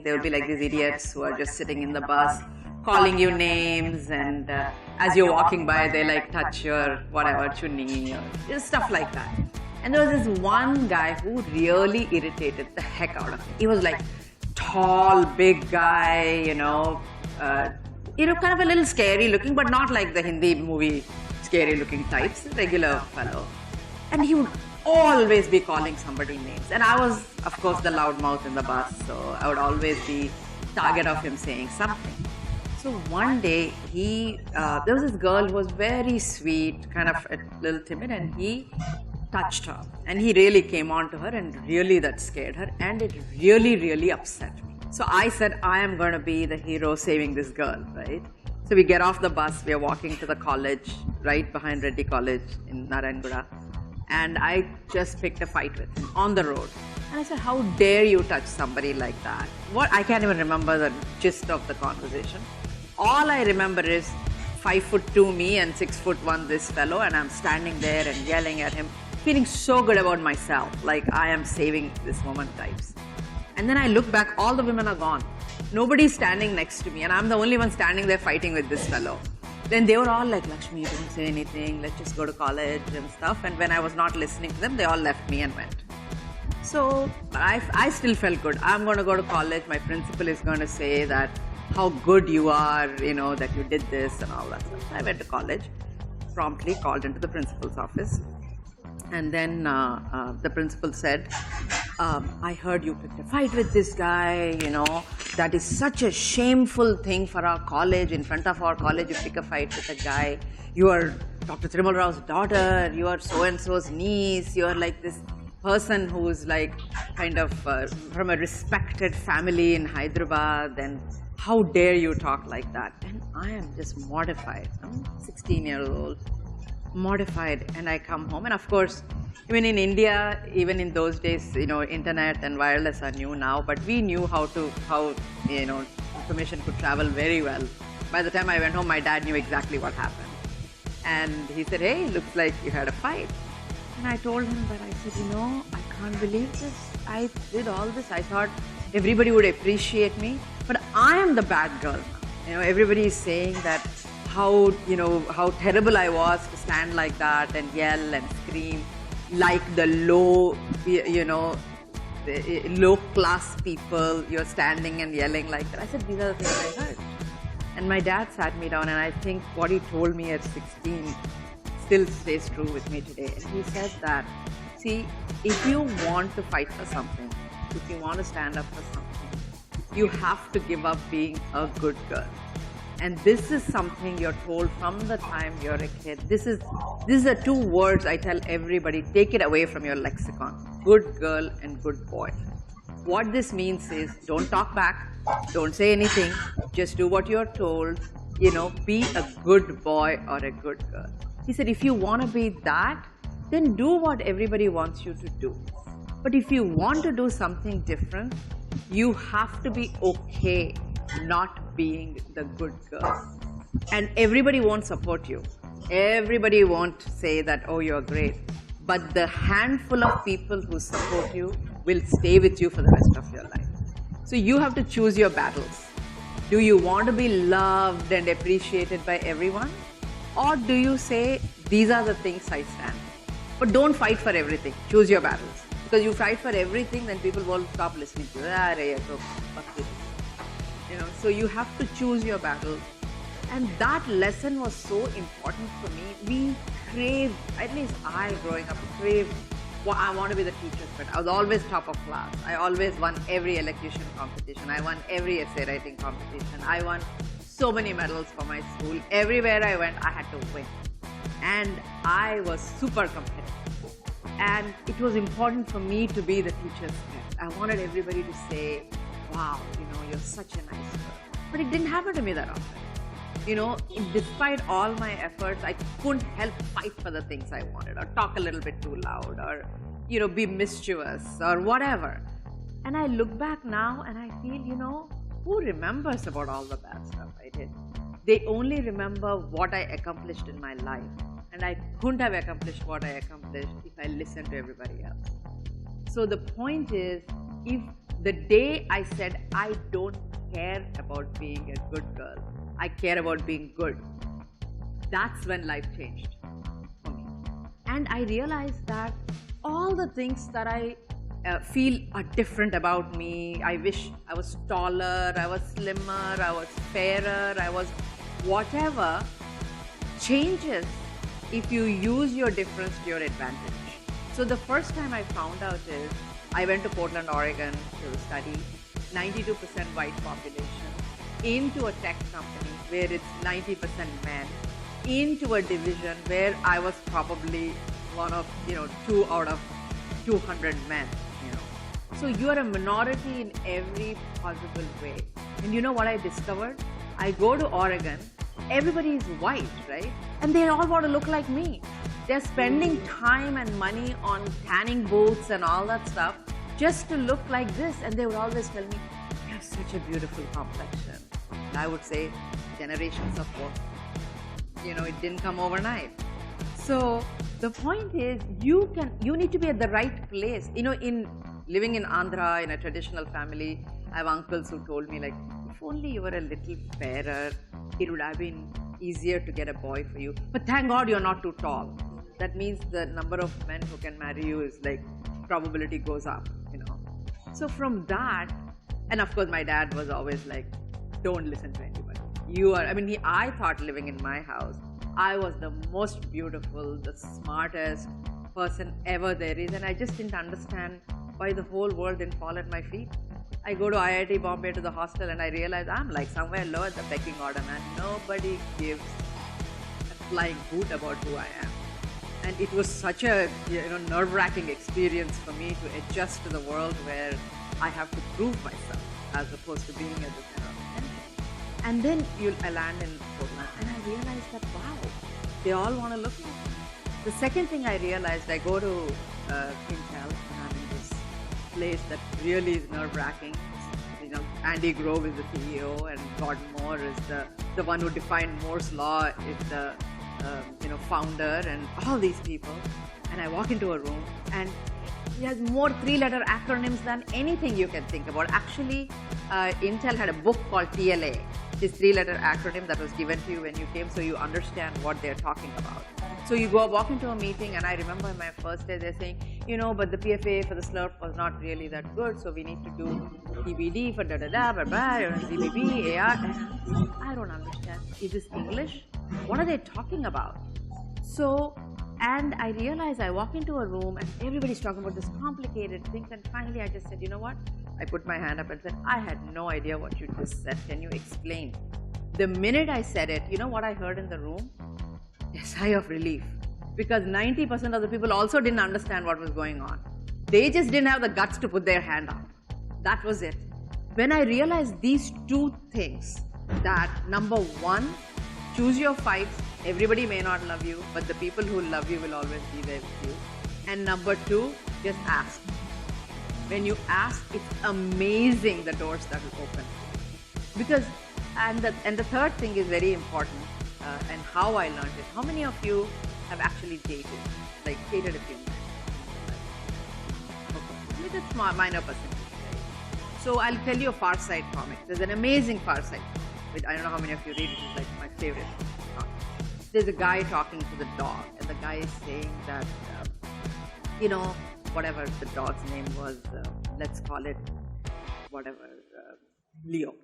there would be like these idiots who are just sitting in the bus, calling you names, and as you're walking by, they like touch your whatever, chunni, or just stuff like that. And there was this one guy who really irritated the heck out of me. He was like tall, big guy, kind of a little scary looking, but not like the Hindi movie scary looking types, regular fellow. And he would always be calling somebody names. And I was, of course, the loudmouth in the bus, so I would always be target of him saying something. So one day, there was this girl who was very sweet, kind of a little timid, and he touched her. And he really came on to her, and really that scared her, and it really, really upset me. So I said, I am going to be the hero saving this girl, right? So we get off the bus, we are walking to the college, right behind Reddy College in Narayanaguda. And I just picked a fight with him on the road. And I said, how dare you touch somebody like that? I can't even remember the gist of the conversation. All I remember is 5'2" me and 6'1" this fellow, and I'm standing there and yelling at him, feeling so good about myself, like I am saving this woman types. And then I look back, all the women are gone. Nobody's standing next to me, and I'm the only one standing there fighting with this fellow. Then they were all like, Lakshmi, don't say anything, let's just go to college and stuff. And when I was not listening to them, they all left me and went. So I still felt good. I'm going to go to college. My principal is going to say that how good you are, that you did this and all that stuff. I went to college, promptly called into the principal's office. And then the principal said, I heard you picked a fight with this guy, that is such a shameful thing for our college. In front of our college, you pick a fight with a guy. You are Dr. Trimal Rao's daughter, you are so-and-so's niece, you are like this person who's like kind of from a respected family in Hyderabad, and how dare you talk like that? And I am just mortified. I'm 16 years old. Mortified, and I come home, and of course, even in India, even in those days, internet and wireless are new now, but we knew how information could travel very well. By the time I went home, my dad knew exactly what happened, and he said, hey, looks like you had a fight. And I told him that, I said, I can't believe this. I did all this. I thought everybody would appreciate me, but I am the bad girl now. Everybody is saying that how terrible I was to stand like that and yell and scream like the low class people. You're standing and yelling like that. I said, these are the things I heard. And my dad sat me down, and I think what he told me at 16 still stays true with me today. And he said that, see, if you want to fight for something, if you want to stand up for something, you have to give up being a good girl. And this is something you're told from the time you're a kid. These are two words I tell everybody, take it away from your lexicon. Good girl and good boy. What this means is, don't talk back, don't say anything, just do what you're told, be a good boy or a good girl. He said, if you want to be that, then do what everybody wants you to do. But if you want to do something different, you have to be okay not being the good girl. And everybody won't support you. Everybody won't say that, oh, you're great. But the handful of people who support you will stay with you for the rest of your life. So you have to choose your battles. Do you want to be loved and appreciated by everyone? Or do you say, these are the things I stand for? But don't fight for everything. Choose your battles. Because you fight for everything, then people won't stop listening to you. So you have to choose your battles. And that lesson was so important for me. We crave, at least I growing up, craved, I want to be the teacher's pet. I was always top of class. I always won every elocution competition. I won every essay writing competition. I won so many medals for my school. Everywhere I went, I had to win. And I was super competitive. And it was important for me to be the teacher's pet. I wanted everybody to say, wow, you're such a nice girl. But it didn't happen to me that often. Despite all my efforts, I couldn't help fight for the things I wanted, or talk a little bit too loud, or, be mischievous, or whatever. And I look back now and I feel, who remembers about all the bad stuff I did? They only remember what I accomplished in my life. And I couldn't have accomplished what I accomplished if I listened to everybody else. So the point is, if The day I said, I don't care about being a good girl, I care about being good, that's when life changed for me. And I realized that all the things that I feel are different about me, I wish I was taller, I was slimmer, I was fairer, I was whatever, changes if you use your difference to your advantage. So the first time I found out is, I went to Portland, Oregon to study, 92% white population, into a tech company where it's 90% men, into a division where I was probably one of, 2 out of 200 men, So you are a minority in every possible way. And you know what I discovered? I go to Oregon, everybody is white, right? And they all want to look like me. They're spending time and money on tanning booths and all that stuff just to look like this. And they would always tell me, you have such a beautiful complexion. And I would say, generations of work. It didn't come overnight. So the point is, you need to be at the right place. In living in Andhra, in a traditional family, I have uncles who told me, like, if only you were a little fairer, it would have been easier to get a boy for you. But thank God you're not too tall. That means the number of men who can marry you is like, probability goes up, So from that, and of course my dad was always like, don't listen to anybody. I thought living in my house, I was the most beautiful, the smartest person ever there is, and I just didn't understand why the whole world didn't fall at my feet. I go to IIT Bombay to the hostel and I realize I'm like somewhere low at the pecking order, man. Nobody gives a flying hoot about who I am. And it was such a nerve-wracking experience for me to adjust to the world where I have to prove myself as opposed to being at the center of attention. And then I land in Portland and I realized that, wow, they all want to look like me. The second thing I realized, I go to Intel and I'm in this place that really is nerve-wracking. Andy Grove is the CEO and Gordon Moore is the one who defined Moore's Law, is the founder, and all these people. And I walk into a room and he has more 3-letter acronyms than anything you can think about. Actually, Intel had a book called TLA, this 3-letter acronym that was given to you when you came, so you understand what they're talking about. So you walk into a meeting, and I remember my first day they're saying, but the PFA for the Slurp was not really that good, so we need to do TBD for da-da-da, blah-blah, CBB, AR. I don't understand. Is this English? What are they talking about? And I realized I walk into a room and everybody's talking about this complicated things, and finally I just said, you know what? I put my hand up and said, I had no idea what you just said. Can you explain? The minute I said it, you know what I heard in the room? A sigh of relief. Because 90% of the people also didn't understand what was going on. They just didn't have the guts to put their hand up. That was it. When I realized these two things, that number one, choose your fights. Everybody may not love you, but the people who love you will always be there with you. And number two, just ask. When you ask, it's amazing the doors that will open. Because, and the third thing is very important, and how I learned it. How many of you have actually dated? Like dated a few men? Okay, it's a small, minor percentage. Right? So I'll tell you a Far Side comic. There's an amazing Far Side comic. I don't know how many of you read it. It's like my favorite comic. There's a guy talking to the dog, and the guy is saying that, whatever the dog's name was, let's call it whatever, Leo.